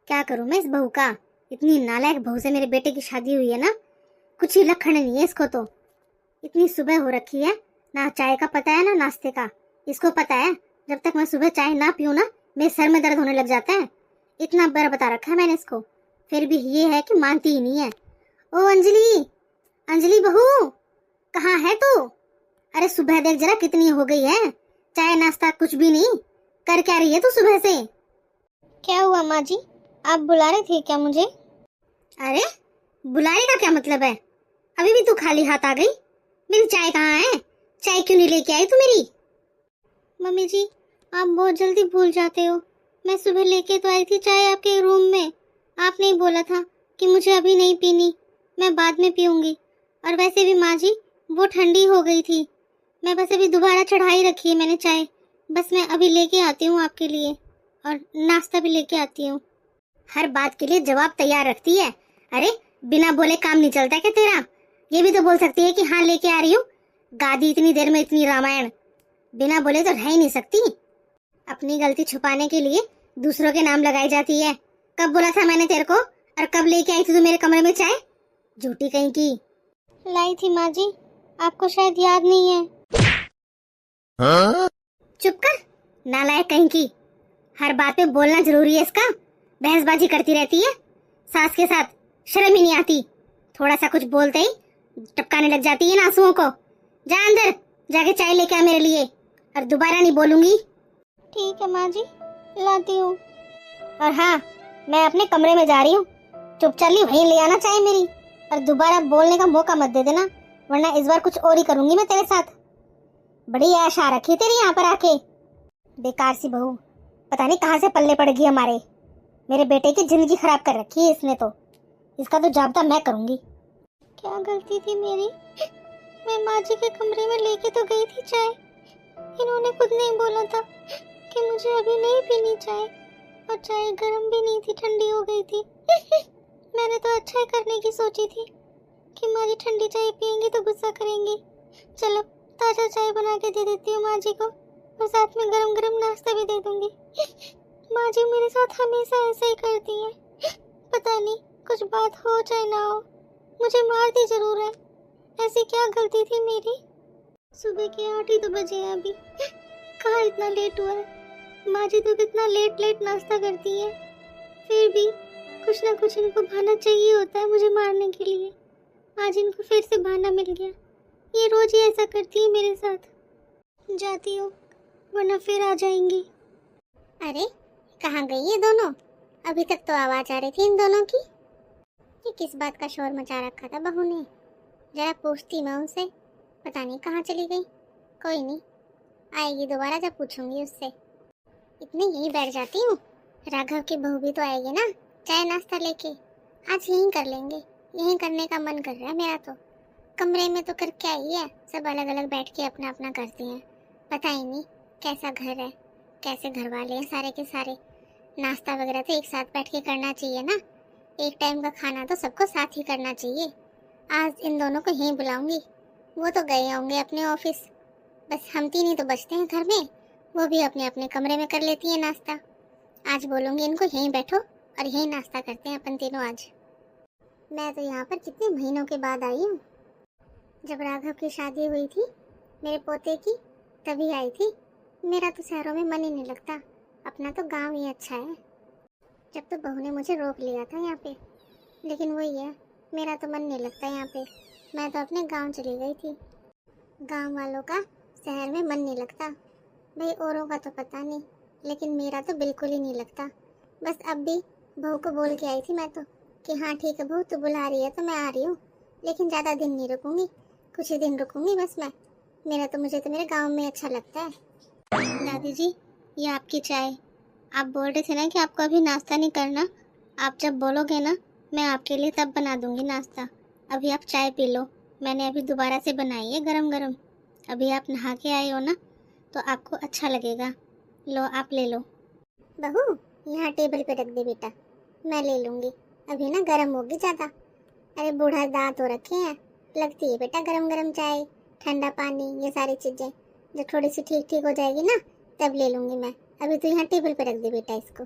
क्या करूं मैं इस बहू का। इतनी नालायक बहू से मेरे बेटे की शादी हुई है ना, कुछ ही लक्षण नहीं है इसको तो। इतनी सुबह हो रखी है, ना चाय का पता है ना नाश्ते का। इसको पता है जब तक मैं सुबह चाय ना पीऊं ना मेरे सर में दर्द होने लग जाता है। इतना बार बता रखा है मैंने इसको, फिर भी ये है कि मानती ही नहीं है। ओ अंजलि, अंजलि बहू, कहाँ है तू? अरे सुबह देख जरा कितनी हो गई है, चाय नाश्ता कुछ भी नहीं। कर क्या रही है तू सुबह से? क्या हुआ माँ जी, आप बुला रहे थे क्या मुझे? अरे बुलाने का क्या मतलब है, अभी भी तू खाली हाथ आ गई। मेरी चाय कहाँ है? चाय क्यों नहीं लेके आई तू मेरी? मम्मी जी, आप बहुत जल्दी भूल जाते हो। मैं सुबह लेके तो आई थी चाय आपके रूम में। आपने ही बोला था कि मुझे अभी नहीं पीनी, मैं बाद में पीऊंगी। और वैसे भी माँ जी वो ठंडी हो गई थी। मैं बस अभी दोबारा चढ़ाई रखी है मैंने चाय। बस मैं अभी लेके आती हूँ आपके लिए, और नाश्ता भी लेके आती हूँ। हर बात के लिए जवाब तैयार रखती है। अरे बिना बोले काम नहीं चलता क्या तेरा? ये भी तो बोल सकती है कि हाँ लेके आ रही हूँ। गादी इतनी देर में इतनी रामायण, बिना बोले तो रह ही नहीं सकती। अपनी गलती छुपाने के लिए दूसरों के नाम लगाई जाती है। कब बोला था मैंने तेरे को, और कब लेके आई थी तू मेरे कमरे में चाय? झूठी कहीं की। लाई थी माँ जी, आपको शायद याद नहीं है। हाँ? चुप कर, नालायक कहीं की। हर बात पे बोलना जरूरी है इसका? बहसबाजी करती रहती है सास के साथ, शर्म ही नहीं आती। थोड़ा सा कुछ बोलते ही टपकाने लग जाती है नासुओं को। जा अंदर जाके चाय लेके आ मेरे लिए, और दोबारा नहीं बोलूंगी। ठीक है माँ जी, लाती हूँ। और हाँ, मैं अपने कमरे में जा रही हूँ, चुपचाप वहीं ले आना चाय मेरी। और दोबारा बोलने का मौका मत दे देना, वरना इस बार कुछ और ही करूंगी मैं तेरे साथ। बड़ी ऐश आ रखी है तेरी यहाँ पर आके, बेकार सी बहू। पता नहीं कहाँ से पल्ले पड़ गई हमारे। मेरे बेटे की जिंदगी खराब कर रखी है इसने तो, इसका तो जाब्ता मैं करूंगी। क्या गलती थी मेरी? मैं माँ जी के कमरे में लेके तो गई थी चाय, इन्होंने खुद नहीं बोला था कि मुझे अभी नहीं पीनी चाय, और चाय गर्म भी नहीं थी, ठंडी हो गई थी। मैंने तो अच्छा ही करने की सोची थी कि माँ जी ठंडी चाय पियेंगी तो गुस्सा करेंगी। चलो ताजा चाय बना के दे देती हूँ माँ जी को, और साथ में गरम गरम नाश्ता भी दे दूंगी। माँ जी मेरे साथ हमेशा ऐसे ही करती है, पता नहीं कुछ बात हो चाहे ना हो, मुझे मारती जरूर है। ऐसी क्या गलती थी मेरी? सुबह के 8 ही तो बजे हैं अभी, कहाँ इतना लेट हुआ है। माँ जी तो कितना लेट लेट नाश्ता करती है, फिर भी कुछ ना कुछ इनको बहाना चाहिए होता है मुझे मारने के लिए। आज इनको फिर से बहाना मिल गया। ये रोज ही ऐसा करती है मेरे साथ। जाती हूँ वरना फिर आ जाएंगी। अरे कहाँ गई ये दोनों? अभी तक तो आवाज आ रही थी इन दोनों की। ये किस बात का शोर मचा रखा था बहू ने? जरा पूछती मैं उनसे, पता नहीं कहाँ चली गई। कोई नहीं, आएगी दोबारा जब पूछूंगी उससे। इतने यहीं बैठ जाती हूँ, राघव की बहू भी तो आएगी ना चाय नाश्ता लेके। आज यहीं कर लेंगे, यहीं करने का मन कर रहा है मेरा तो। कमरे में तो कर क्या ही है, सब अलग अलग बैठ के अपना अपना करते हैं। पता ही नहीं कैसा घर है, कैसे घर वाले हैं सारे के सारे। नाश्ता वगैरह तो एक साथ बैठ के करना चाहिए ना, एक टाइम का खाना तो सबको साथ ही करना चाहिए। आज इन दोनों को यहीं बुलाऊंगी, वो तो गए होंगे अपने ऑफिस। बस हम तीन ही तो बचते हैं घर में, वो भी अपने अपने कमरे में कर लेती है नाश्ता। आज बोलूंगी इनको यहीं बैठो और यहीं नाश्ता करते हैं अपन तीनों आज। मैं तो यहाँ पर कितने महीनों के बाद आई हूँ। जब राघव की शादी हुई थी मेरे पोते की, तभी आई थी। मेरा तो शहरों में मन ही नहीं लगता, अपना तो गांव ही अच्छा है। जब तो बहू ने मुझे रोक लिया था यहाँ पे, लेकिन वही है, मेरा तो मन नहीं लगता यहाँ पे। मैं तो अपने गांव चली गई थी। गांव वालों का शहर में मन नहीं लगता भाई, औरों का तो पता नहीं, लेकिन मेरा तो बिल्कुल ही नहीं लगता। बस अब भी बहू को बोल के आई थी मैं तो कि हाँ ठीक है बहू, तू बुला रही है तो मैं आ रही हूँ, लेकिन ज़्यादा दिन नहीं रुकूंगी, कुछ ही दिन रुकूंगी बस मैं। मुझे तो मेरे गांव में अच्छा लगता है। दादी जी, ये आपकी चाय। आप बोल रहे थे ना कि आपको अभी नाश्ता नहीं करना, आप जब बोलोगे ना मैं आपके लिए तब बना दूंगी नाश्ता। अभी आप चाय पी लो, मैंने अभी दोबारा से बनाई है गरम गरम। अभी आप नहा के आए हो ना तो आपको अच्छा लगेगा। लो आप ले लो। बहू यहाँ टेबल पे रख दे बेटा, मैं ले लूँगी, अभी ना गरम होगी ज़्यादा। अरे बूढ़ा दांत हो रखे हैं, लगती है बेटा गरम गरम चाय, ठंडा पानी, ये सारी चीज़ें जब थोड़ी सी ठीक ठीक हो जाएगी ना तब ले लूँगी मैं। अभी तो यहाँ टेबल पे रख दे बेटा इसको।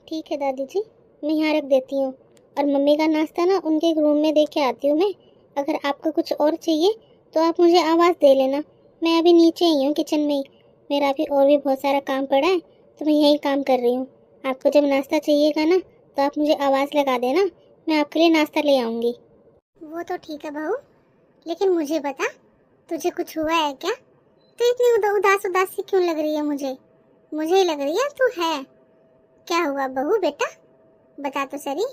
ठीक है दादी जी, मैं यहाँ रख देती हूँ। और मम्मी का नाश्ता ना उनके रूम में दे के आती हूँ मैं। अगर आपको कुछ और चाहिए तो आप मुझे आवाज़ दे लेना। मैं अभी नीचे ही हूँ, किचन में ही। मेरा अभी और भी बहुत सारा काम पड़ा है, तो मैं यही काम कर रही हूँ। आपको जब नाश्ता चाहिएगा ना तो आप मुझे आवाज़ लगा देना, मैं आपके लिए नाश्ता ले आऊँगी। वो तो ठीक है बहू, लेकिन मुझे बता, तुझे कुछ हुआ है क्या? तो इतनी उदास उदास सी क्यों लग रही है? मुझे ही लग रही है तू है। क्या हुआ बहू बेटा, बता तो सही।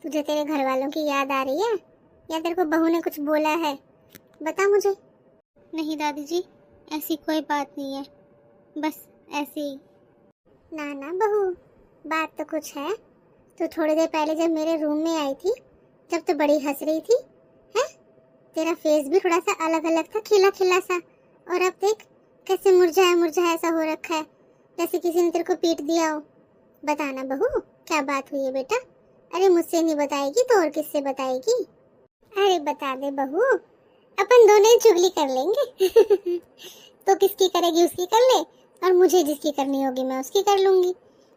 तुझे तेरे घर वालों की याद आ रही है या तेरे को बहू ने कुछ बोला है? बता मुझे। नहीं दादी जी, ऐसी कोई बात नहीं है, बस ऐसे ही। ना ना बहू, बात तो कुछ है। तो थोड़ी देर पहले जब मेरे रूम में आई थी, जब तो बड़ी हंस रही थी, है? तेरा फेस भी थोड़ा सा अलग अलग था, खिला खिला सा। और अब देख कैसे मुरझाया मुरझाया सा हो रखा है, जैसे किसी ने तेरे को पीट दिया हो। बताना बहू, क्या बात हुई है बेटा? अरे मुझसे नहीं बताएगी तो और किससे बताएगी? अरे बता दे बहू, अपन दोनों ही चुगली कर लेंगे। तो किसकी करेगी उसकी कर ले, और मुझे जिसकी करनी होगी मैं उसकी कर लूंगी।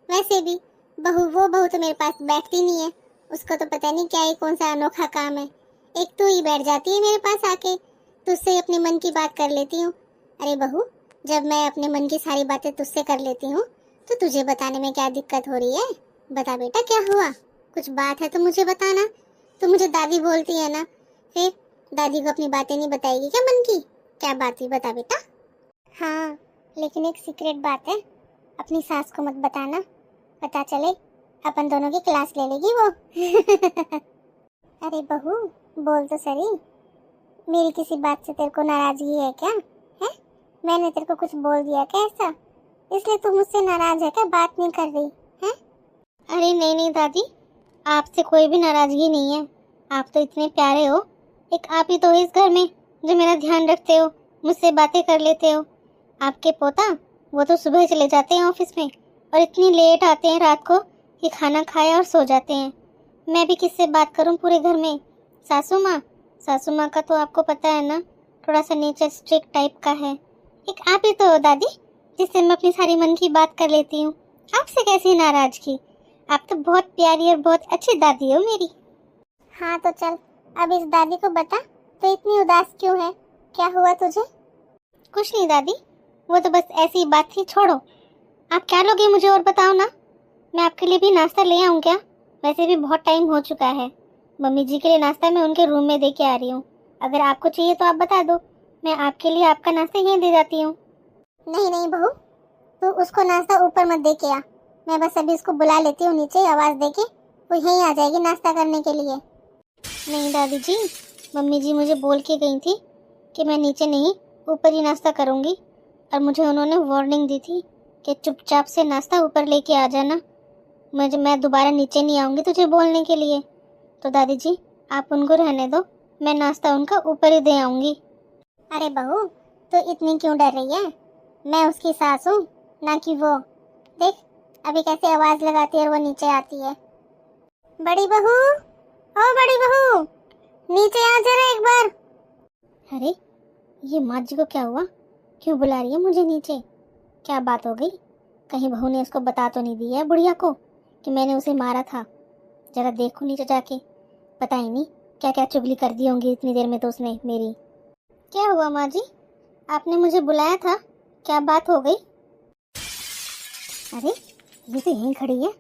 वैसे भी वो बहू तो मेरे पास बैठती नहीं है, उसको तो पता नहीं क्या ही कौन सा अनोखा काम है। एक तू ही बैठ जाती है मेरे पास आके, तुझसे अपने मन की बात कर लेती हूँ। अरे बहू, जब मैं अपने मन की सारी बातें तुझसे कर लेती हूँ तो तुझे बताने में क्या दिक्कत हो रही है? बता बेटा, क्या हुआ? कुछ बात है तो मुझे बताना। तो मुझे दादी बोलती है ना, फिर दादी को अपनी बातें नहीं बताएगी क्या मन की? क्या बात हुई, बता बेटा। हाँ, लेकिन एक सीक्रेट बात है, अपनी सास को मत बताना, पता चले अपन दोनों की क्लास ले लेगी वो। अरे बहू, बोल तो सही, मेरी किसी बात से तेरे को नाराजगी है क्या? है? मैंने तेरे को कुछ बोल दिया क्या ऐसा, इसलिए तू मुझसे नाराज है क्या, बात नहीं कर रही है? अरे नहीं नहीं दादी, आपसे कोई भी नाराजगी नहीं है। आप तो इतने प्यारे हो, एक आप ही तो हो इस घर में जो मेरा ध्यान रखते हो, मुझसे बातें कर लेते हो। आपके पोता, वो तो सुबह चले जाते हैं ऑफिस में और इतनी लेट आते हैं रात को कि खाना खाए और सो जाते हैं। मैं भी किससे बात करूं पूरे घर में? सासू माँ का तो आपको पता है ना, थोड़ा सा नेचर स्ट्रिक्ट टाइप का है। एक आप ही तो हो दादी जिससे मैं अपनी सारी मन की बात कर लेती हूँ। आपसे कैसी नाराजगी? आप तो बहुत प्यारी और बहुत अच्छी दादी हो मेरी। हाँ तो चल, अब इस दादी को बता, तो इतनी उदास क्यों है? क्या हुआ तुझे? कुछ नहीं दादी, वो तो बस ऐसी बात थी, छोड़ो। आप क्या लोगे मुझे और बताओ ना, मैं आपके लिए भी नाश्ता ले आऊँ क्या? वैसे भी बहुत टाइम हो चुका है, मम्मी जी के लिए नाश्ता मैं उनके रूम में दे के आ रही हूँ। अगर आपको चाहिए तो आप बता दो, मैं आपके लिए आपका नाश्ता यहीं दे जाती हूँ। नहीं नहीं बहू, तो उसको नाश्ता ऊपर मत दे के आ, मैं बस अभी उसको बुला लेती हूँ नीचे, आवाज़ दे के वो यहीं आ जाएगी नाश्ता करने के लिए। नहीं दादी जी, मम्मी जी मुझे बोल के गई थी कि मैं नीचे नहीं ऊपर ही नाश्ता करूँगी, और मुझे उन्होंने वार्निंग दी थी कि चुपचाप से नाश्ता ऊपर लेके आ जाना, मैं दोबारा नीचे नहीं आऊँगी तुझे बोलने के लिए। तो दादी जी आप उनको रहने दो, मैं नाश्ता उनका ऊपर ही दे आऊँगी। अरे बहू, तो इतनी क्यों डर रही है? मैं उसकी सास हूँ, ना कि वो। देख अभी कैसे आवाज़ लगाती है और वो नीचे आती है। बड़ी बहू, ओ बड़ी बहू, नीचे आ जरा एक बार। अरे ये माँ जी को क्या हुआ, क्यों बुला रही है मुझे नीचे? क्या बात हो गई? कहीं बहू ने उसको बता तो नहीं दिया है बुढ़िया को कि मैंने उसे मारा था? जरा देखो नीचे जाके, पता ही नहीं क्या क्या चुगली कर दी होंगी इतनी देर में तो उसने मेरी। क्या हुआ माँ जी, आपने मुझे बुलाया था, क्या बात हो गई? अरे ये तो यहीं खड़ी है,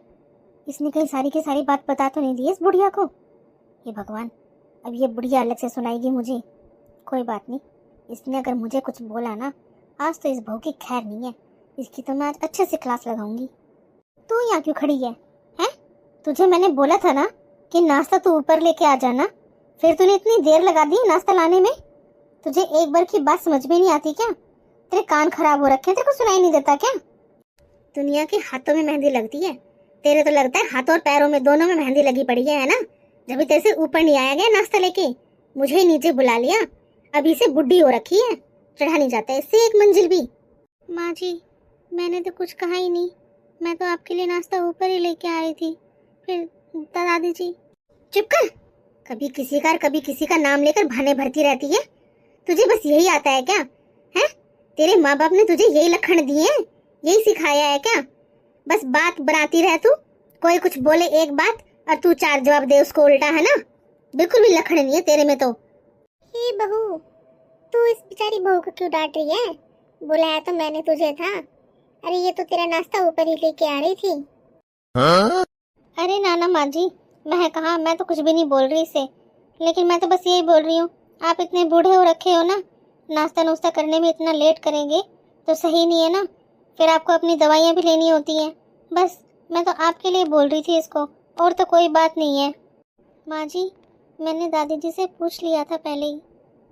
इसने कहीं सारी की सारी बात बता तो नहीं दी इस बुढ़िया को? ये भगवान, अब ये बुढ़िया अलग से सुनाएगी मुझे। कोई बात नहीं, इसने अगर मुझे कुछ बोला ना, आज तो इस बहू की खैर नहीं है, इसकी तो मैं आज अच्छे से क्लास लगाऊंगी। तू यहाँ क्यों खड़ी है? हैं? तुझे मैंने बोला था ना कि नाश्ता तू ऊपर लेके आ जाना, फिर तूने इतनी देर लगा दी नाश्ता लाने में। तुझे एक बार की बात समझ में नहीं आती क्या? तेरे कान खराब हो रखे हैं, तेरे को सुनाई नहीं देता क्या? दुनिया के हाथों में मेहंदी लगती है, तेरे तो लगता है हाथों और पैरों में दोनों में मेहंदी लगी पड़ी है ना? जब तेरे से ऊपर नहीं आया गया नाश्ता लेके, मुझे ही नीचे बुला लिया। अभी से बुढ़ी हो रखी है, चढ़ा नहीं जाता इससे एक मंजिल भी। माँ जी मैंने तो कुछ कहा ही नहीं, मैं तो आपके लिए नाश्ता ऊपर ही लेके आई थी। फिर दादी जी। चुप कर, कभी किसी का नाम लेकर बहाने भरती रहती है। तुझे बस यही आता है क्या? है? तेरे माँ बाप ने तुझे यही लक्षण दिए हैं, यही सिखाया है क्या? बस बात बनाती रह तू, कोई कुछ बोले एक बात और तू 4 जवाब दे उसको उल्टा, है ना? बिल्कुल भी लखड़ नहीं है तेरे में तो। हे बहू, तू इस बेचारी बहू को क्यों डांट रही है? बुलाया तो मैंने तुझे था। अरे ये तो तेरा नाश्ता ऊपर ही लेके आ रही थी। हाँ? अरे नाना माँ जी, मैं कहा, मैं तो कुछ भी नहीं बोल रही इसे, लेकिन मैं तो बस यही बोल रही हूँ, आप इतने बूढ़े हो रखे हो ना, नाश्ता नुश्ता करने में इतना लेट करेंगे तो सही नहीं है ना, फिर आपको अपनी दवाइयाँ भी लेनी होती हैं। बस मैं तो आपके लिए बोल रही थी इसको, और तो कोई बात नहीं है। माँ जी, मैंने दादी जी से पूछ लिया था पहले ही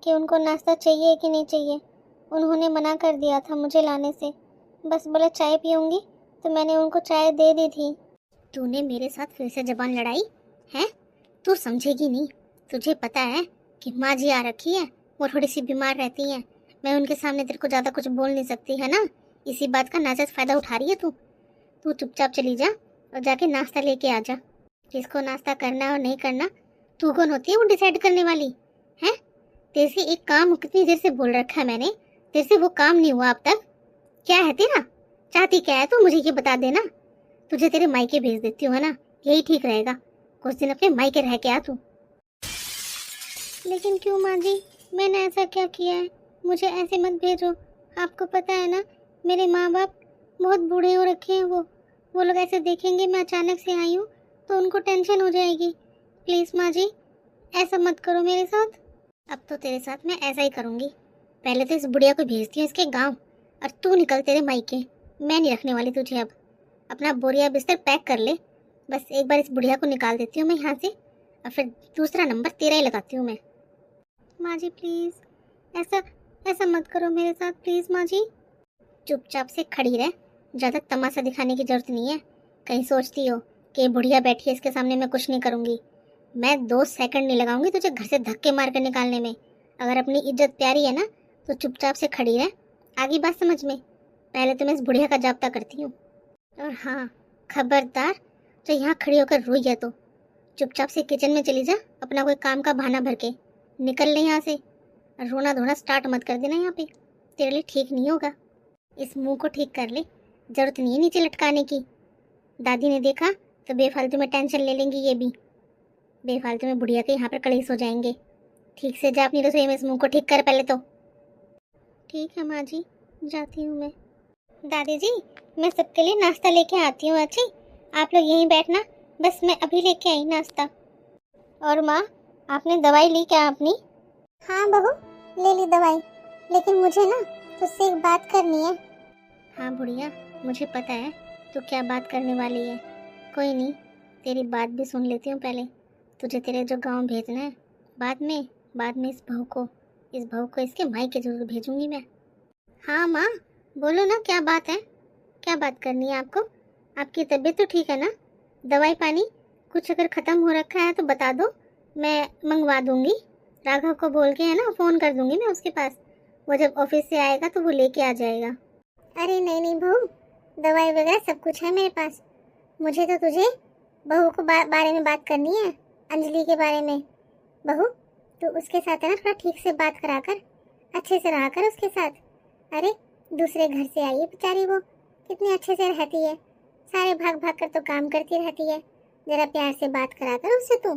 कि उनको नाश्ता चाहिए कि नहीं चाहिए। उन्होंने मना कर दिया था मुझे लाने से, बस बोला चाय पीऊँगी, तो मैंने उनको चाय दे दी थी। तूने मेरे साथ फिर से जबान लड़ाई है? तू समझेगी नहीं। तुझे पता है कि माँ जी आ रखी है, वो थोड़ी सी बीमार रहती है, मैं उनके सामने तेरे को ज़्यादा कुछ बोल नहीं सकती, है ना? इसी बात का नाजायज़ फ़ायदा उठा रही है तू। तू चुपचाप चली जा और जाके नाश्ता लेके आ जा। किसको नाश्ता करना और नहीं करना, तू कौन होती है वो डिसाइड करने वाली है? तेरे से एक काम कितनी देर से बोल रखा है मैंने, तेरे से वो काम नहीं हुआ अब तक। क्या है तेरा? चाहती क्या है तू, मुझे ये बता देना। तुझे तेरे मायके भेज देती हूँ, है ना? यही ठीक रहेगा, कुछ दिन अपने मायके रह के आ तू। लेकिन क्यों माँ जी, मैंने ऐसा क्या किया है? मुझे ऐसे मत भेजो। आपको पता है ना, मेरे माँ बाप बहुत बूढ़े हो रखे हैं। वो लोग ऐसे देखेंगे मैं अचानक से आई हूँ तो उनको टेंशन हो जाएगी। प्लीज़ माँ जी, ऐसा मत करो मेरे साथ। अब तो तेरे साथ मैं ऐसा ही करूँगी। पहले तो इस बुढ़िया को भेजती हूँ इसके गाँव, और तू निकल तेरे मायके। मैं नहीं रखने वाली तुझे अब। अपना बोरिया बिस्तर पैक कर ले। बस एक बार इस बुढ़िया को निकाल देती हूँ मैं यहाँ से, और फिर दूसरा नंबर तेरा ही लगाती हूँ मैं। माँ जी प्लीज़, ऐसा मत करो मेरे साथ, प्लीज़ माँ जी। चुपचाप से खड़ी रह, ज़्यादा तमाशा दिखाने की जरूरत नहीं है। कहीं सोचती हो कि बुढ़िया बैठी है इसके सामने मैं कुछ नहीं करूँगी? मैं 2 सेकंड नहीं लगाऊंगी तुझे घर से धक्के मार कर निकालने में। अगर अपनी इज्जत प्यारी है ना तो चुपचाप से खड़ी रह। आगे बात समझ में। पहले तो मैं इस बुढ़िया का जाब्ता करती हूँ। और हाँ, खबरदार जो यहाँ खड़ी होकर रोई है तो चुपचाप से किचन में चली जा, अपना कोई काम का बहाना भर के निकल ले यहाँ से। रोना धोना स्टार्ट मत कर देना यहाँ पे, तेरे लिए ठीक नहीं होगा। इस मुंह को ठीक कर ले, जरूरत नहीं है नीचे लटकाने की। दादी ने देखा तो बेफालतू में टेंशन ले लेंगी ये भी। बेफालतू में बुढ़िया के यहाँ पर कलेश हो जाएंगे। ठीक से जा अपनी रसोई में इस मुंह को ठीक कर पहले तो। ठीक है माँ जी, जाती हूँ मैं। दादी जी, मैं सबके लिए नाश्ता लेके आती हूँ। अच्छी, आप लोग यहीं बैठना, बस मैं अभी लेके आई नाश्ता। और माँ, आपने दवाई ली क्या अपनी? हाँ बहू, ले ली दवाई, लेकिन मुझे ना तुझसे एक बात करनी है। हाँ बुढ़िया, मुझे पता है तू क्या बात करने वाली है। कोई नहीं, तेरी बात भी सुन लेती हूँ पहले। तुझे तेरे जो गांव भेजना है बाद में इस बहू को इसके मायके जरूर भेजूंगी मैं। हाँ माँ, बोलो ना, क्या बात है? क्या बात करनी है आपको? आपकी तबीयत तो ठीक है ना? दवाई पानी कुछ अगर ख़त्म हो रखा है तो बता दो, मैं मंगवा दूंगी। राघव को बोल के, है ना, फ़ोन कर दूंगी मैं उसके पास। वो जब ऑफिस से आएगा तो वो लेके आ जाएगा। अरे नहीं बहू, दवाई वगैरह सब कुछ है मेरे पास। मुझे तो तुझे बहू को बारे में बात करनी है, अंजलि के बारे में। बहू, तो उसके साथ है ना थोड़ा ठीक से बात करा कर, अच्छे से रहा कर उसके साथ। अरे दूसरे घर से आई है बेचारी, वो कितने अच्छे से रहती है, सारे भाग भाग कर तो काम करती रहती है। जरा प्यार से बात करा कर उससे। तू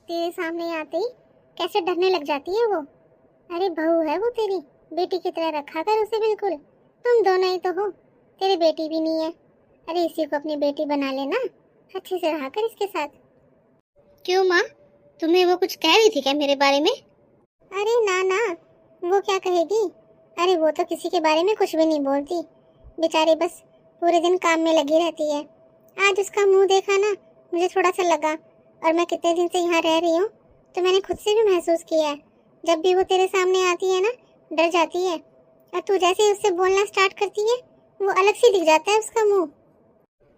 तेरे सामने आते ही कैसे डरने लग जाती है वो। अरे बहू है वो तेरी, बेटी की तरह रखा कर उसे बिल्कुल। तुम दोनों ही तो हो, तेरी बेटी भी नहीं है। अरे इसी को अपनी बेटी बना लेना, अच्छे से रहा कर इसके साथ। क्यों माँ, तुम्हें वो कुछ कह रही थी क्या मेरे बारे में? अरे ना, वो क्या कहेगी। अरे वो तो किसी के बारे में कुछ भी नहीं बोलती, बेचारी बस पूरे दिन काम में लगी रहती है। आज उसका मुंह देखा ना, मुझे थोड़ा सा लगा। और मैं कितने दिन से यहाँ रह रही हूँ तो मैंने खुद से भी महसूस किया है, जब भी वो तेरे सामने आती है ना डर जाती है। और तू जैसे ही उससे बोलना स्टार्ट करती है वो अलग से दिख जाता है उसका मुंह।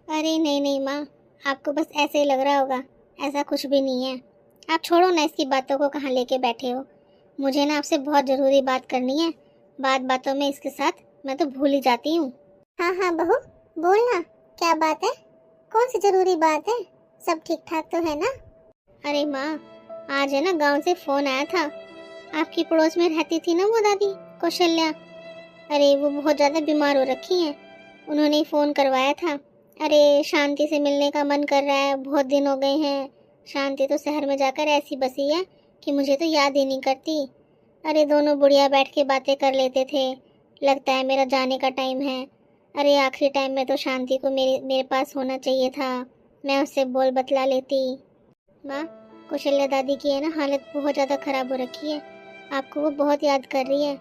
अरे नहीं माँ, आपको बस ऐसे ही लग रहा होगा, ऐसा कुछ भी नहीं है। आप छोड़ो ना इसकी बातों को, कहाँ लेके बैठे हो। मुझे ना आपसे बहुत ज़रूरी बात करनी है। बातों में इसके साथ मैं तो भूल ही जाती हूँ। हाँ बहू, बोलना, क्या बात है? कौन सी जरूरी बात है? सब ठीक ठाक तो है ना? अरे माँ, आज है ना गांव से फ़ोन आया था। आपकी पड़ोस में रहती थी ना वो दादी कौशल्या, अरे वो बहुत ज़्यादा बीमार हो रखी हैं। उन्होंने फ़ोन करवाया था, अरे शांति से मिलने का मन कर रहा है, बहुत दिन हो गए हैं। शांति तो शहर में जाकर ऐसी बसी है कि मुझे तो याद ही नहीं करती। अरे दोनों बुढ़िया बैठ के बातें कर लेते थे। लगता है मेरा जाने का टाइम है। अरे आखिरी टाइम में तो शांति को मेरे पास होना चाहिए था, मैं उससे बोल बतला लेती। माँ, कौशल्या दादी की है ना हालत बहुत ज़्यादा ख़राब हो रखी है, आपको वो बहुत याद कर रही है।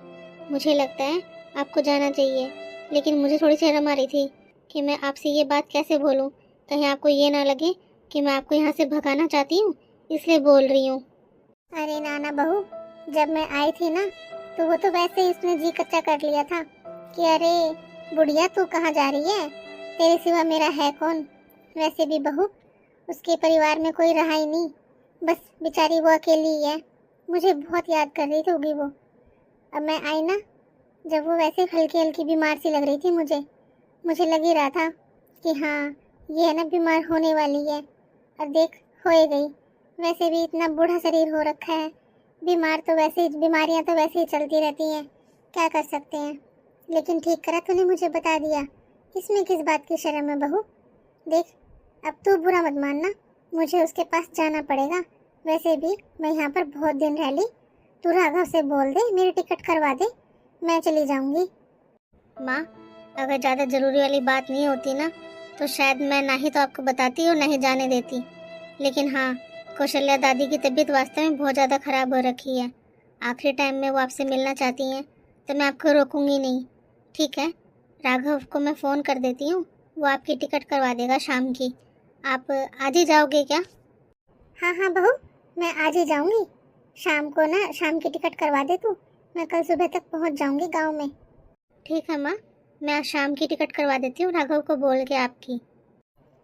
मुझे लगता है आपको जाना चाहिए, लेकिन मुझे थोड़ी शर्म आ रही थी कि मैं आपसे ये बात कैसे बोलूँ, कहीं आपको ये ना लगे कि मैं आपको यहाँ से भगाना चाहती हूँ, इसलिए बोल रही हूँ। अरे नाना बहू, जब मैं आई थी ना तो वो तो वैसे ही उसने जी कच्चा कर लिया था कि अरे बुढ़िया तू कहाँ जा रही है, तेरे सिवा मेरा है कौन। वैसे भी बहू, उसके परिवार में कोई रहा ही नहीं, बस बेचारी वो अकेली ही है। मुझे बहुत याद कर रही होगी वो। अब मैं आई ना, जब वो वैसे हल्की हल्की बीमार सी लग रही थी, मुझे लग ही रहा था कि हाँ ये है ना बीमार होने वाली है, और देख हो ही गई। वैसे भी इतना बूढ़ा शरीर हो रखा है, बीमारियां तो वैसे ही चलती रहती हैं, क्या कर सकते हैं। लेकिन ठीक करा तूने मुझे बता दिया, इसमें किस बात की शर्म है बहू। देख अब तू बुरा मत मानना, मुझे उसके पास जाना पड़ेगा। वैसे भी मैं यहाँ पर बहुत दिन रह ली, तू राघव से बोल दे मेरी टिकट करवा दे, मैं चली जाऊंगी। माँ, अगर ज़्यादा ज़रूरी वाली बात नहीं होती ना तो शायद मैं ना ही तो आपको बताती और ना ही जाने देती। लेकिन हाँ, कौशल्या दादी की तबीयत वास्तव में बहुत ज़्यादा ख़राब हो रखी है। आखिरी टाइम में वो आपसे मिलना चाहती हैं तो मैं आपको रोकूंगी नहीं। ठीक है, राघव को मैं फ़ोन कर देती हूँ, वो आपकी टिकट करवा देगा शाम की। आप आज ही जाओगे क्या? हाँ हाँ बहू, मैं आज ही जाऊंगी। शाम को ना शाम की टिकट करवा दे तू, मैं कल सुबह तक पहुँच जाऊंगी गाँव में। ठीक है माँ, मैं आज शाम की टिकट करवा देती हूँ राघव को बोल के आपकी।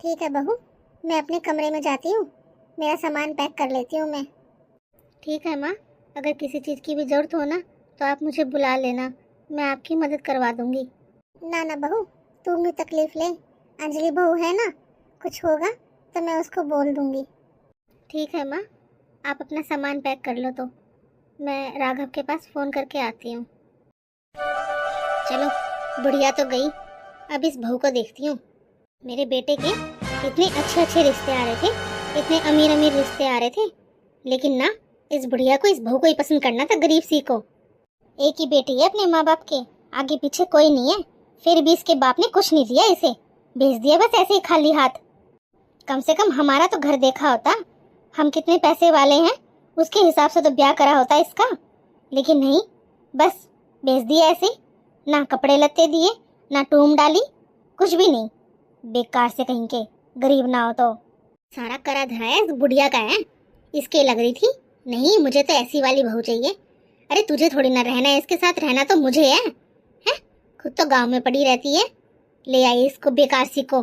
ठीक है बहू, मैं अपने कमरे में जाती हूँ, मेरा सामान पैक कर लेती हूँ मैं। ठीक है माँ, अगर किसी चीज़ की भी ज़रूरत हो ना तो आप मुझे बुला लेना, मैं आपकी मदद करवा दूँगी। ना ना बहू, तू भी तकलीफ़ ले, अंजलि बहू है ना, कुछ होगा तो मैं उसको बोल दूँगी। ठीक है माँ, आप अपना सामान पैक कर लो तो मैं राघव के पास फ़ोन करके आती हूँ। चलो, बुढ़िया तो गई, अब इस बहू को देखती हूँ। मेरे बेटे के इतने अच्छे अच्छे रिश्ते आ रहे थे, इतने अमीर अमीर रिश्ते आ रहे थे, लेकिन ना इस बुढ़िया को, इस बहू को ही पसंद करना था, गरीब सी को। एक ही बेटी है अपने माँ बाप के, आगे पीछे कोई नहीं है, फिर भी इसके बाप ने कुछ नहीं दिया, इसे भेज दिया बस ऐसे ही खाली हाथ। कम से कम हमारा तो घर देखा होता, हम कितने पैसे वाले हैं उसके हिसाब से तो ब्याह करा होता इसका, लेकिन नहीं, बस भेज दिया ऐसे, ना कपड़े लत्ते दिए, ना टूम डाली, कुछ भी नहीं। बेकार से कहीं के, गरीब ना हो तो। सारा करा धराया इस बुढ़िया का है, इसके लग रही थी नहीं मुझे तो ऐसी वाली बहू चाहिए। अरे तुझे थोड़ी ना रहना है इसके साथ, रहना तो मुझे है? खुद तो गांव में पड़ी रहती है, ले आई इसको बेकार सी को।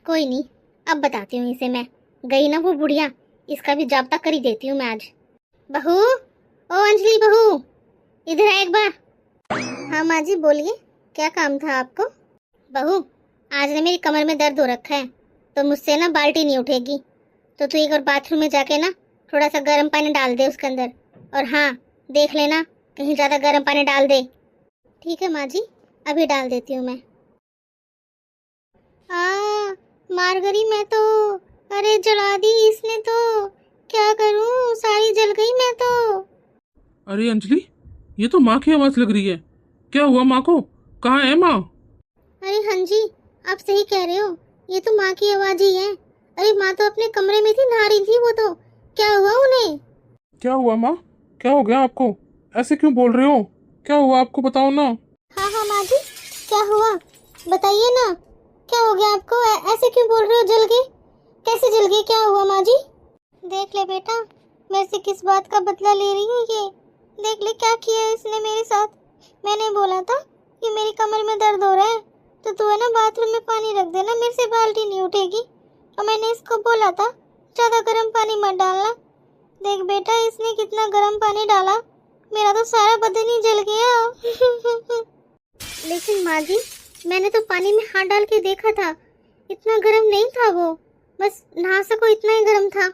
कोई नहीं, अब बताती हूँ इसे मैं। गई ना वो बुढ़िया, इसका भी जाब्ता कर ही देती हूँ मैं आज। बहू, ओ अंजलि बहू, इधर आ एक बार। हाँ माँ जी बोलिए, क्या काम था आपको? बहू, आज ना मेरी कमर में दर्द हो रखा है, तो मुझसे ना बाल्टी नहीं उठेगी, तो तू एक बार बाथरूम में जाके ना थोड़ा सा गर्म पानी डाल दे उसके अंदर, और हाँ देख लेना कहीं ज़्यादा गर्म पानी डाल दे। ठीक है माँ जी, अभी डाल देती हूँ मैं। मार गई मैं तो, अरे जला दी इसने तो, क्या करूँ, सारी जल गई मैं तो। अरे अंजलि, ये तो माँ की आवाज लग रही है, क्या हुआ माँ को? कहाँ है माँ? अरे हाँ जी, आप सही कह रहे हो, ये तो माँ की आवाज ही है। अरे माँ तो अपने कमरे में थी, नहा रही थी वो तो, क्या हुआ उन्हें? क्या हुआ माँ? क्या हो गया आपको? ऐसे क्यों बोल रहे हो? क्या हुआ आपको, बताओ ना। हाँ हाँ माँ जी, क्या हुआ बताइए ना, क्या हो गया आपको? ऐसे क्यों बोल रहे हो? जल गए? कैसे जल गए, क्या हुआ माँ जी? देख ले बेटा, मेरे से किस बात का बदला ले रही है ये, देख ले क्या किया है इसने मेरे साथ। मैंने बोला था कि मेरी कमर में दर्द हो रहा है तो तू है ना बाथरूम में पानी रख देना, मेरे से बाल्टी नहीं उठेगी, और मैंने इसको बोला था ज़्यादा गर्म पानी मत डालना। देख बेटा, इसने कितना गर्म पानी डाला, मेरा तो सारा बदन ही जल गया। लेकिन माँ जी, मैंने तो पानी में हाथ डाल के देखा था, इतना गर्म नहीं था वो, बस नहा सको इतना ही गर्म था।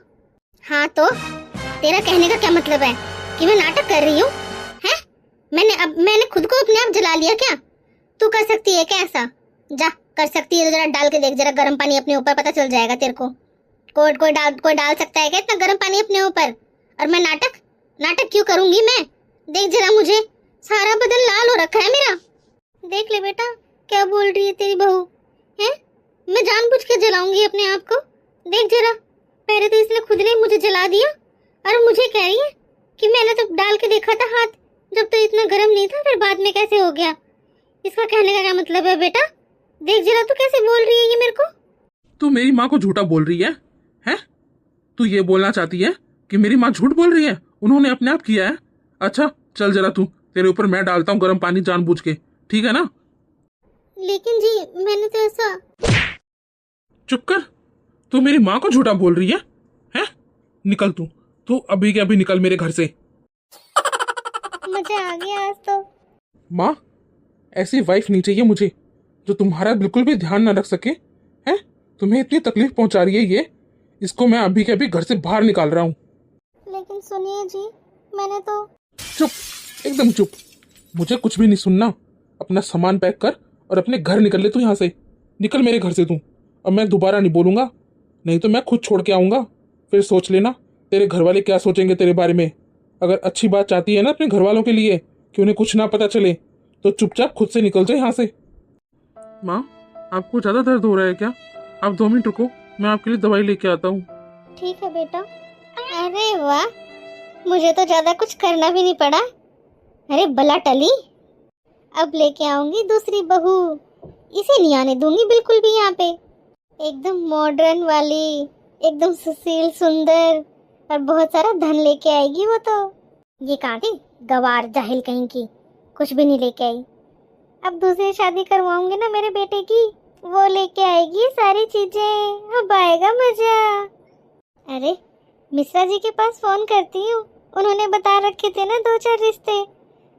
हाँ तो तेरा कहने का क्या मतलब है कि मैं नाटक कर रही हूँ? हैं? मैंने खुद को अपने आप जला लिया क्या? तू कर सकती है क्या ऐसा? जा कर सकती है तो जरा डाल के देख, जरा गर्म पानी अपने ऊपर, पता चल जाएगा तेरे को। कोई डाल सकता है क्या इतना गर्म पानी अपने ऊपर? और मैं नाटक क्यों करूंगी मैं? देख जरा, मुझे सारा बदन लाल हो रखा है मेरा। देख ले बेटा, क्या बोल रही है तेरी बहू है? मैं जानबूझ के जलाऊंगी अपने आप को? देख जरा, पहले तो इसने खुद ने मुझे जला दिया और मुझे कह रही है कि मैंने तो डाल के देखा था हाथ, जब तो इतना गर्म नहीं था, फिर बाद में कैसे हो गया? इसका कहने का क्या मतलब है बेटा? देख जरा, तू कैसे बोल रही है ये मेरे को? तू मेरी माँ को झूठा बोल रही है? हैं? तू ये बोलना चाहती है कि मेरी माँ झूठ बोल रही है, उन्होंने अपने आप किया है? अच्छा चल जरा, तू तेरे ऊपर मैं डालता हूँ गर्म पानी जानबूझ के, ठीक है ना? लेकिन जी मैंने तो ऐसा। चुप कर, तू मेरी माँ को झूठा बोल रही है? हैं? निकल तू अभी के अभी निकल मेरे घर से। मजा आ गया आज तो। माँ, ऐसी वाइफ नहीं चाहिए मुझे जो तुम्हारा बिल्कुल भी ध्यान ना रख सके। हैं? तुम्हें इतनी तकलीफ पहुंचा रही है ये, इसको मैं अभी के अभी घर से बाहर निकाल रहा हूँ। लेकिन सुनिए जी, मैंने तो। चुप, एकदम चुप, मुझे कुछ भी नहीं सुनना। अपना सामान पैक कर और अपने घर निकल ले तू यहाँ से। निकल मेरे घर से तू। अब मैं दोबारा नहीं बोलूंगा, नहीं तो मैं खुद छोड़ के आऊंगा। फिर सोच लेना तेरे घर वाले क्या सोचेंगे तेरे बारे में। अगर अच्छी बात चाहती है ना अपने घर वालों के लिए कि उन्हें कुछ ना पता चले, तो चुपचाप खुद से निकल जाए यहाँ से। माँ, आपको ज़्यादा दर्द हो रहा है क्या? आप 2 मिनट रुको, मैं आपके लिए दवाई लेके आता हूँ। ठीक है बेटा। अरे वाह, मुझे तो ज्यादा कुछ करना भी नहीं पड़ा। अरे बला टली, अब लेके आऊंगी दूसरी बहू। इसे नहीं आने दूंगी बिल्कुल भी यहाँ पे। एकदम मॉडर्न वाली, एकदम सुशील सुंदर, और बहुत सारा धन लेके आएगी वो तो। ये कहाँ थी गवार जाहिल कहीं की, कुछ भी नहीं लेके आई। अब दूसरी शादी करवाऊंगी ना मेरे बेटे की, वो लेके आएगी सारी चीजें, अब आएगा मजा। अरे मिश्रा जी के पास फोन करती हूँ, उन्होंने बता रखे थे ना 2-4 रिश्ते,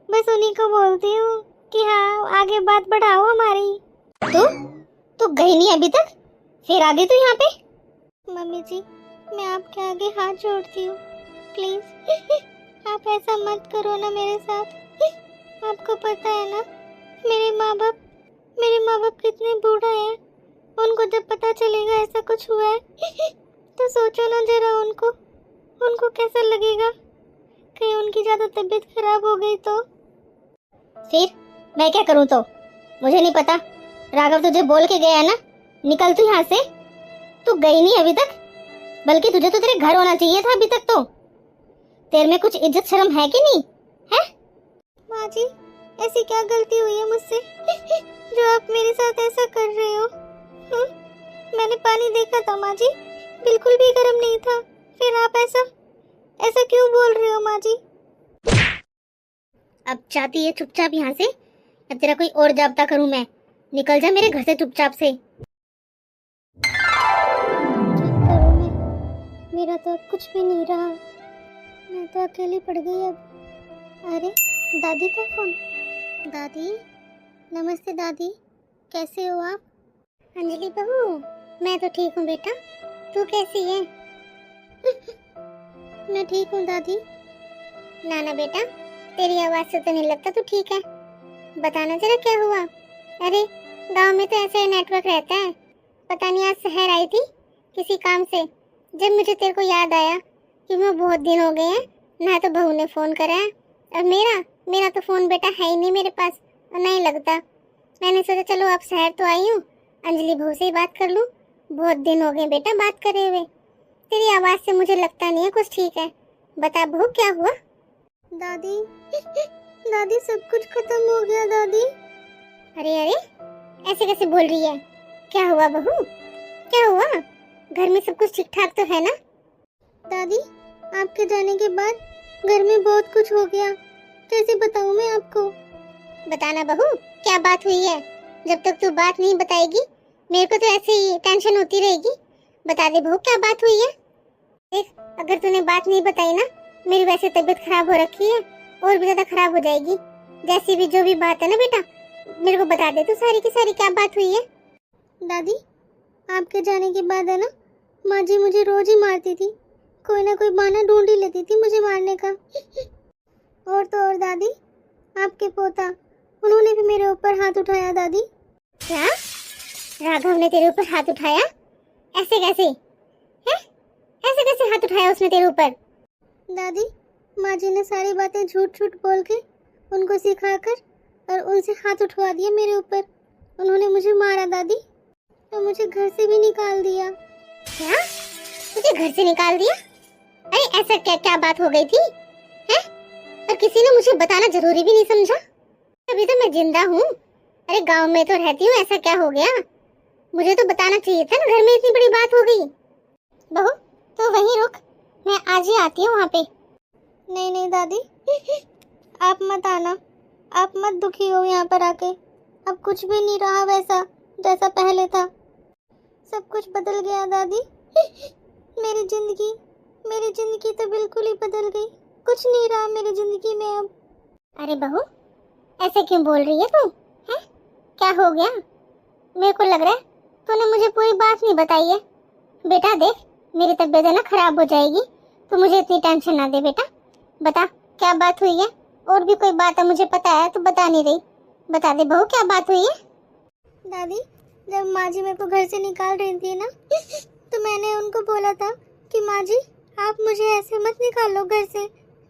बस उन्हीं को बोलती हूँ कि हाँ आगे बात बढ़ाओ हमारी। तू गई नहीं अभी तक, फिर आ गई तू यहाँ पे? मम्मी जी, मैं आपके आगे हाथ जोड़ती हूँ, प्लीज आप ऐसा मत करो ना मेरे साथ। आपको पता है ना मेरे माँ बाप कितने बूढ़े हैं। उनको जब पता चलेगा ऐसा कुछ हुआ है तो सोचो ना जरा, उनको कैसा लगेगा? कहीं उनकी ज्यादा तबीयत खराब हो गई तो? फिर मैं क्या करूँ तो? मुझे नहीं पता। राघव तुझे बोल के गया है ना, निकल तू यहाँ से। तू गई नहीं अभी तक, बल्कि तुझे तो तेरे घर होना चाहिए था अभी तक तो। तेरे में कुछ इज्जत शर्म है कि नहीं है? माँ जी, ऐसी क्या गलती हुई है मुझसे जो आप मेरे साथ ऐसा कर रहे हो? मैंने पानी देखा था माँ जी, बिल्कुल भी गर्म नहीं था, फिर आप ऐसा क्यों बोल रहे हो माँ जी? अब चाहती है चुपचाप यहाँ से, अब तेरा कोई और जाब्ता करूँ मैं? निकल जा मेरे घर से चुपचाप से। मेरा तो अब कुछ भी नहीं रहा, मैं तो अकेली पड़ गई अब। अरे दादी का फोन। दादी, नमस्ते दादी, कैसे हो आप? अंजलि बहू, मैं तो ठीक हूँ बेटा, तू कैसी है? मैं ठीक हूँ दादी। ना बेटा, तेरी आवाज से तो नहीं लगता तू ठीक है। बताना जरा क्या हुआ? अरे गांव में तो ऐसा ही नेटवर्क रहता है। पता नहीं आज शहर आई थी किसी काम से, जब मुझे तेरे को याद आया कि मैं बहुत दिन हो गए हैं ना, तो बहू ने फोन करा है। और मेरा तो फोन बेटा है ही नहीं मेरे पास, और नहीं लगता। मैंने सोचा चलो अब शहर तो आई हूँ, अंजलि बहू से ही बात कर लूँ। बहुत दिन हो गए बेटा बात करे हुए। तेरी आवाज से मुझे लगता नहीं है कुछ ठीक है। बता बहू क्या हुआ? दादी दादी सब कुछ खत्म हो गया दादी। अरे ऐसे कैसे बोल रही है? क्या हुआ बहू, क्या हुआ? घर में सब कुछ ठीक ठाक तो है ना? दादी, आपके जाने के बाद घर में बहुत कुछ हो गया, कैसे बताऊं मैं आपको? बताना बहू, क्या बात हुई है? जब तक तू बात नहीं बताएगी मेरे को तो ऐसे ही टेंशन होती रहेगी। बता दे बहू, क्या बात हुई है? देख, अगर तूने बात नहीं बताई ना, मेरी वैसे तबीयत खराब हो रखी है और भी ज्यादा खराब हो जाएगी। जैसी भी जो भी बात है ना बेटा, मेरे को बता दे तू सारी की सारी, क्या बात हुई है? दादी, आपके जाने के बाद है ना, माँ जी मुझे रोज ही मारती थी, कोई ना कोई बहाना ढूंढ ही लेती थी मुझे मारने का। और तो और दादी, आपके पोता, उन्होंने भी मेरे ऊपर हाथ उठाया दादी। क्या? राघव ने तेरे ऊपर हाथ उठाया? ऐसे कैसे है? ऐसे कैसे हाथ उठाया उसने तेरे ऊपर? दादी, माँ जी ने सारी बातें झूठ झूठ बोल के उनको सिखाकर और उनसे हाथ उठवा दिया मेरे ऊपर। उन्होंने मुझे मारा दादी, तो मुझे घर से भी निकाल दिया। क्या? तुझे घर से निकाल दिया? अरे ऐसा क्या क्या बात हो गई थी हैं? और किसी ने मुझे बताना जरूरी भी नहीं समझा? अभी तो मैं जिंदा हूँ। अरे गांव में तो रहती हूँ, ऐसा क्या हो गया? मुझे तो बताना चाहिए था ना, घर में इतनी बड़ी बात हो गई। बहू तो वहीं रुक, मैं आज ही आती हूँ वहाँ पे। नहीं नहीं दादी, आप मत आना, आप मत दुखी हो यहाँ पर आके। अब कुछ भी नहीं रहा वैसा जैसा पहले था। सब कुछ बदल गया दादी। मेरी जिंदगी तो बिल्कुल ही बदल गई। कुछ नहीं रहा मेरी जिंदगी में अब। अरे बहू ऐसे क्यों बोल रही है तू? हैं? क्या हो गया? मेरे को लग रहा है तूने मुझे पूरी बात नहीं बताई है। बेटा देख, मेरी तबीयत है ना खराब हो जाएगी, तो मुझे इतनी टेंशन ना दे बेटा। बता क्या बात हुई है? और भी कोई बात है मुझे पता है, तू बता नहीं रही। बता दे बहू क्या बात हुई है? दादी, जब माँ जी मेरे को घर से निकाल रही थी ना, तो मैंने उनको बोला था कि माँ जी आप मुझे ऐसे मत निकालो घर से,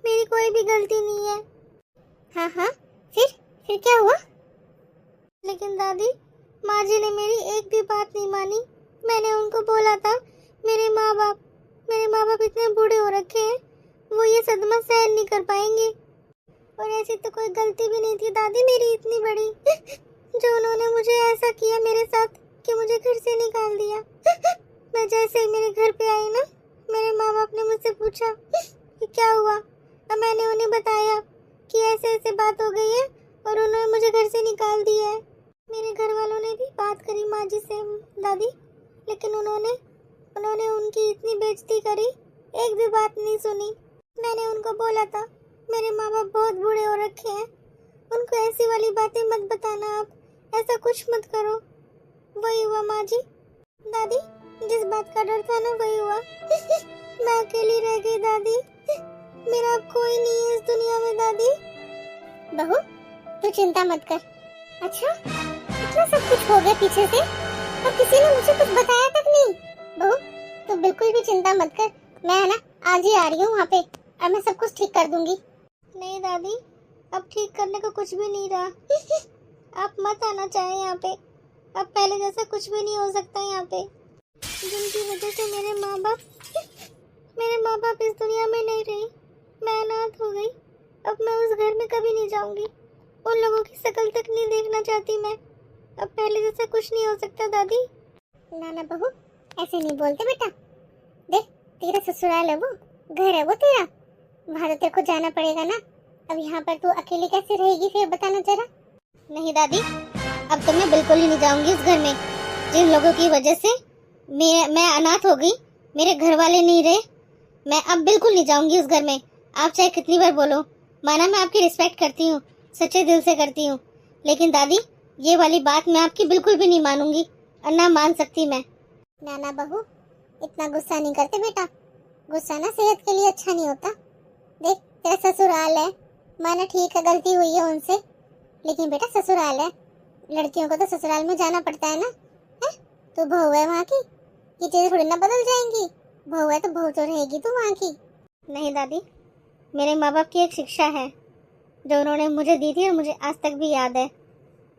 मेरी कोई भी गलती नहीं है। हाँ हाँ, फिर क्या हुआ? लेकिन दादी, माँ जी ने मेरी एक भी बात नहीं मानी। मैंने उनको बोला था मेरे माँ बाप इतने बूढ़े हो रखे हैं, वो ये सदमा सहन नहीं कर पाएंगे। और ऐसी तो कोई गलती भी नहीं थी दादी मेरी इतनी बड़ी, जो उन्होंने मुझे ऐसा किया मेरे साथ कि मुझे घर से निकाल दिया। मैं जैसे ही मेरे घर पे आई ना, मेरे माँ बाप ने मुझसे पूछा कि क्या हुआ। अब मैंने उन्हें बताया कि ऐसे ऐसे बात हो गई है और उन्होंने मुझे घर से निकाल दिया है। मेरे घर वालों ने भी बात करी माँ जी से दादी, लेकिन उन्होंने उनकी इतनी बेइज्जती करी, एक भी बात नहीं सुनी। मैंने उनको बोला था मेरे माँ बाप बहुत बूढ़े हो रखे हैं, उनको ऐसी वाली बातें मत बताना, आप ऐसा कुछ मत करो। वही हुआ माँ जी। दादी, जिस बात का डर था ना वही हुआ। मैं अकेली रह गई दादी, मेरा अब कोई नहीं है इस दुनिया में दादी। बहू तू चिंता मत कर। अच्छा इतना सब कुछ हो गया पीछे से और किसी ने मुझे कुछ बताया तक नहीं? बहू तू बिल्कुल भी चिंता मत कर, मैं है ना आज ही आ रही हूँ वहाँ पे और मैं सब कुछ ठीक कर दूंगी। नहीं दादी, अब ठीक करने को कुछ भी नहीं रहा। आप मत आना चाहे यहाँ पे, अब पहले जैसा कुछ भी नहीं हो सकता यहाँ पे। जिनकी वजह से मेरे माँ बाप इस दुनिया में नहीं रहे, मैं अनाथ हो गई। अब मैं उस घर में कभी नहीं जाऊंगी, उन लोगों की शक्ल तक नहीं देखना चाहती मैं। अब पहले जैसा कुछ नहीं हो सकता दादी। ना ना बहू ऐसे नहीं बोलते बेटा। देख तेरा ससुराल है वो, घर है वो तेरा, वहाँ तो तेरे को जाना पड़ेगा ना। अब यहाँ पर तू अकेली कैसे रहेगी फिर बताना जरा। नहीं दादी, अब तो मैं बिल्कुल ही नहीं जाऊंगी इस घर में। जिन लोगों की वजह से मैं अनाथ हो गई, मेरे घर वाले नहीं रहे, मैं अब बिल्कुल नहीं जाऊंगी उस घर में। आप चाहे कितनी बार बोलो, माना मैं आपकी रिस्पेक्ट करती हूँ, सच्चे दिल से करती हूँ, लेकिन दादी ये वाली बात मैं आपकी बिल्कुल भी नहीं मानूंगी और ना मान सकती मैं। ना ना बहू इतना गुस्सा नहीं करते बेटा, गुस्सा ना सेहत के लिए अच्छा नहीं होता। देख तेरा ससुराल है, माना ठीक है गलती हुई है उनसे, लेकिन बेटा ससुराल है, लड़कियों को तो ससुराल में जाना पड़ता है ना। है तू बहू है वहाँ की, ये चीजें थोड़ी ना बदल जाएंगी। बहू है तो बहू तो रहेगी तू वहाँ की। नहीं दादी, मेरे माँ बाप की एक शिक्षा है जो उन्होंने मुझे दी थी और मुझे आज तक भी याद है।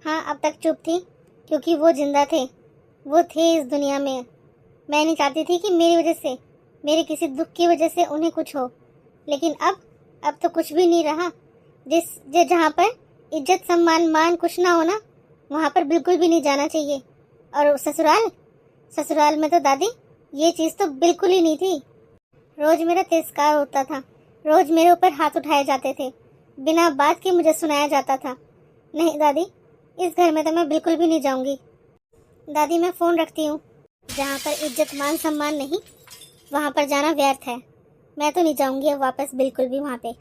हाँ अब तक चुप थी क्योंकि वो जिंदा थे, वो थे इस दुनिया में। मैं नहीं चाहती थी कि मेरी वजह से, मेरे किसी दुख की वजह से उन्हें कुछ हो, लेकिन अब तो कुछ भी नहीं रहा। जहाँ पर इज्जत सम्मान मान कुछ ना हो ना, वहाँ पर बिल्कुल भी नहीं जाना चाहिए। और ससुराल में तो दादी ये चीज़ तो बिल्कुल ही नहीं थी। रोज मेरा तिरस्कार होता था, रोज मेरे ऊपर हाथ उठाए जाते थे, बिना बात के मुझे सुनाया जाता था। नहीं दादी, इस घर में तो मैं बिल्कुल भी नहीं जाऊंगी। दादी मैं फ़ोन रखती हूँ। जहाँ पर इज्जत मान सम्मान नहीं, वहाँ पर जाना व्यर्थ है। मैं तो नहीं जाऊंगी अब वापस बिल्कुल भी वहाँ पे।